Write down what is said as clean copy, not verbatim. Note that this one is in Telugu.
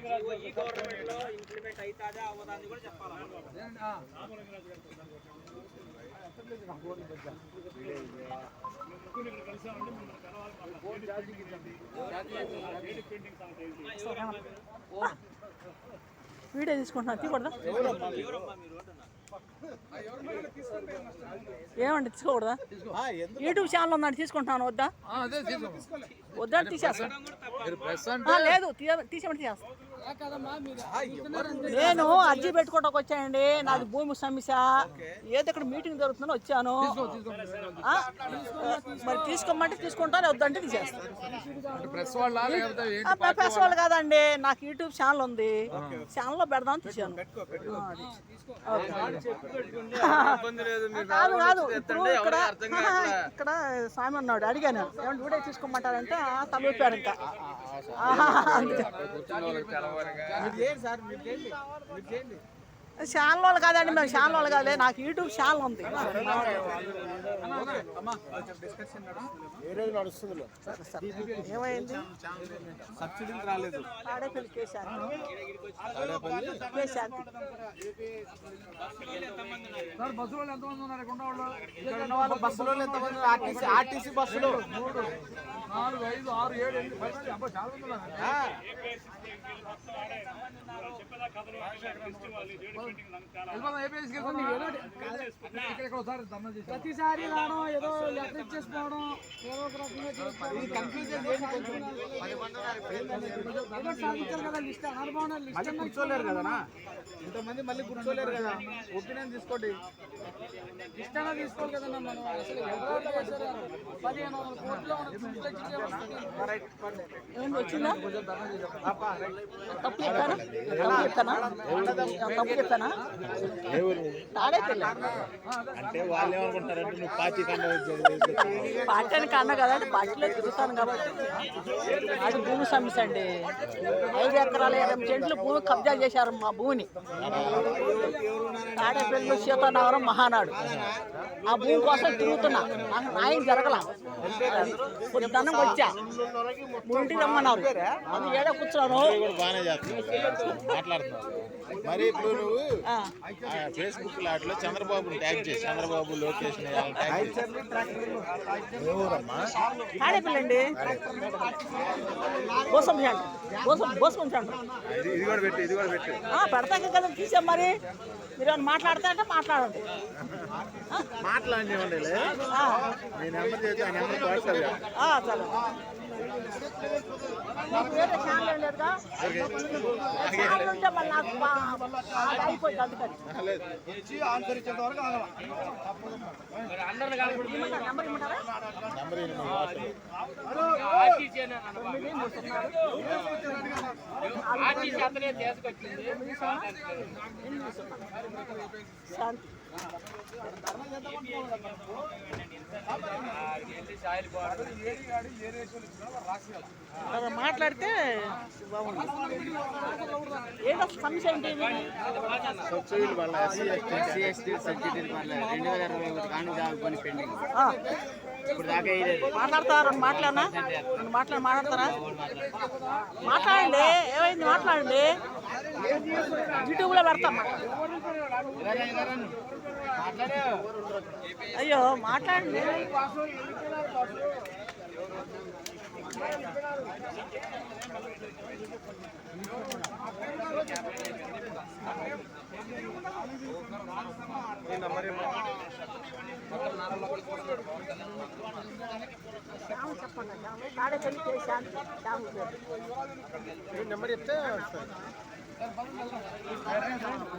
ఈ గవర్నమెంట్ లో ఇంప్లిమెంట్ అవుతాదా అవ్వదాన్ని కూడా చెప్పాలి. వీడియో తీసుకుంటున్నా తీయకూడదా? ఏమండి తీసుకోకూడదా? యూట్యూబ్ ఛానల్ ఉందండి తీసుకుంటాను వద్దా? వద్దా తీసేస్తా. లేదు తీసేమంటే తీసేస్తా. నేను అర్జీ పెట్టుకోవడానికి వచ్చానండి. నాది భూమి సమస్య. ఏదో ఇక్కడ మీటింగ్ జరుగుతుందని వచ్చాను. మరి తీసుకోమంటే తీసుకుంటాను, వద్దంటే తీసేస్తాను. ప్రెస్ వాళ్ళు కాదండి, నాకు యూట్యూబ్ ఛానల్ ఉంది. ఛానల్లో పెడదామని తీసాను. కాదు కాదు, ఇక్కడ స్వామి అన్నాడు, అడిగాను ఏమంటే వీడియో తీసుకోమంటారంటే తమిళపారు ఇంకా. ఛానల్ వాళ్ళు కాదండి, మేము ఛానల్ వాళ్ళు కాదులే, నాకు యూట్యూబ్ ఛానల్ ఉంది. ఏమైంది? సబ్సిడీలు రాలేదు. తాడేపల్లి కేశాంతి. బస్సులో ఎంతమంది? ఆర్టీసీ బస్సులో 3, 4, 5, 6, 7, 8, 10 ప్రతిసారి రావడం, ఏదో లెటర్ ఇచ్చేసుకోవడం, ఏదో ఒక రకంగా కూర్చోలేరు కదా ఇంతమంది, మళ్ళీ కూర్చోలేరు కదా. ఒపీనియన్ తీసుకోండి, ఇష్టంగా తీసుకోవాలి కదన్నా. మనం అసలు 1500 కోట్లు వచ్చిందా? తప్పు చెప్పానా? తప్పు చెప్పానా? అంటే వాళ్ళు ఏమనుకుంటారంటే నువ్వు పార్టీ పార్టీ కన్నా కదండి, పార్టీలో తిరుగుతాను కాబట్టి. అది భూమి సమస్య అండి. 5 ఎకరాల 20 సెంట్లు భూమి కబ్జా చేశారు మా భూమిని. తాడేపల్లి సీతానగరం మహానాడు. ఆ భూమి కోసం తిరుగుతున్నా, నాకు న్యాయం జరగల. పొద్దున్నం వచ్చా, ఇంటికి రమ్మన్నారు, అది ఏడా కూర్చున్నాను. బాగానే చేస్తున్నావు, మాట్లాడుతున్నావు. మరి ఇప్పుడు నువ్వు ఫేస్బుక్ లాట్లో చంద్రబాబుని ట్యాగ్ చేసి, చంద్రబాబు లోకేష్ తాడేపల్లి అండి, బోసం సెంటర్. ఇది కూడా పెట్టి, ఇది కూడా పెట్టి పెడతాక కదా తీసాం. మరి మీరు ఏమైనా మాట్లాడతా అంటే మాట్లాడండి. మాట్లాడి నేను నెంబర్ చేసి ఆ నెంబర్ చాలు. మీకు వేరే ఛానల్ ఏం లేదుగా? ఛానల్ ఉంటే మళ్ళీ నాకు అయిపోయింది. అందుకని నెంబర్ ఇమ్మంటారా? శాంతి మాట్లాడితే బాగుంది. ఏదో సమస్య ఏంటి? మాట్లాడతారా? మాట్లాడతారా? మాట్లాడండి. ఏమైంది? మాట్లాడండి. యూట్యూబ్లో పెడతాం. అయ్యో మాట్లాడండి. చెప్పండి. తాడేపల్లి కేశాంతి నెంబర్ చెప్తే